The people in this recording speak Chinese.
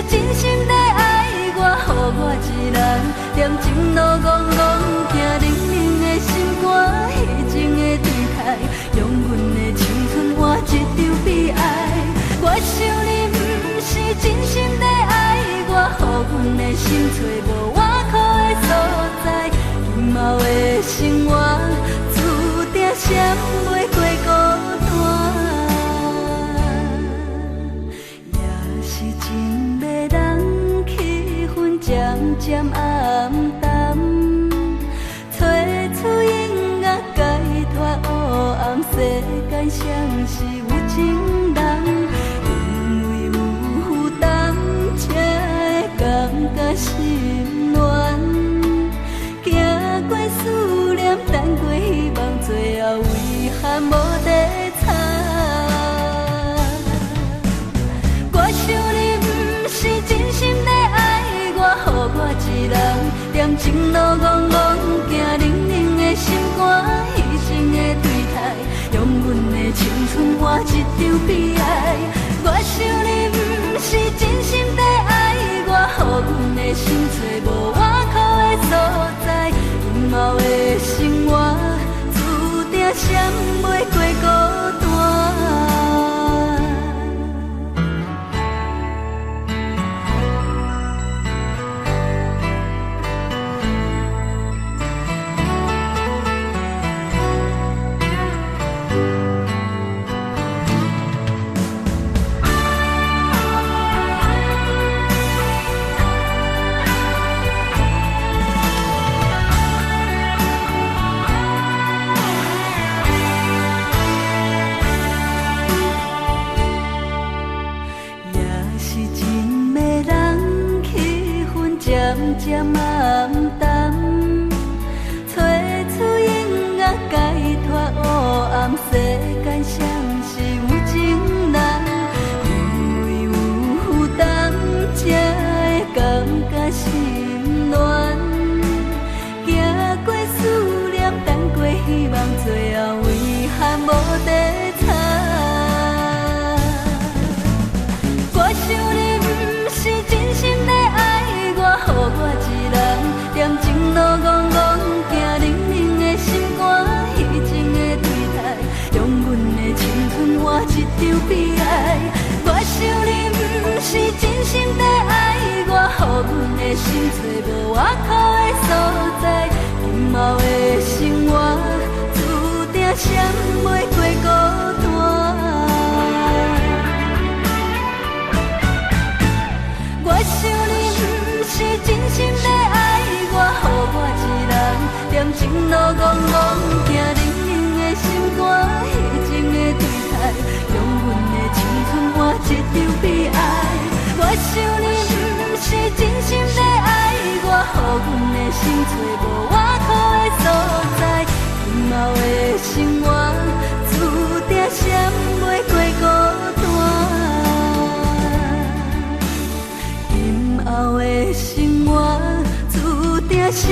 真心在爱我，予我一人念情路戆戆，行冷冷的心肝，虚情的对待，用阮的青春换一场悲哀。我想你不是真心在爱我，予阮的心找无外口的所在，今后的生活注定闪袂过孤单，也是真要人气氛渐渐暗淡，找出音乐解脱黑暗，世间谁是有情人？因为有负担，才会感觉心乱。行过思念，等过希望，最后遗憾无地藏。我想你不是真心在爱我，予我一人念情路戆戆，行冷冷的心肝，虚情的对待，用阮的青春换一场悲哀。我想你不是真心在爱我，予阮的心找无外口的所在，今后的生活注定闪袂过孤单。渐暗淡，找出音乐解脱黑暗，世间谁是有情人？因为有负担，才会感觉心乱。行过思念，等过希望，最后遗憾无地藏。我想你不是真心在爱我，予我一人念情路戆戆，行冷冷的心肝，虚情的对待，用阮的青春换一场悲哀。我想你不是真心在爱我，予阮的心找无外口的所在，今后的生活注定闪袂过孤单。我想你不是真心在爱我，予我一人念情路戆戆，行冷冷的心肝，虚情的对待，用阮的青春换一场悲哀。我想你不是真心在爱我，予阮的心找无外口的所在，今后的生活注定闪袂过孤单。今后的生活注定闪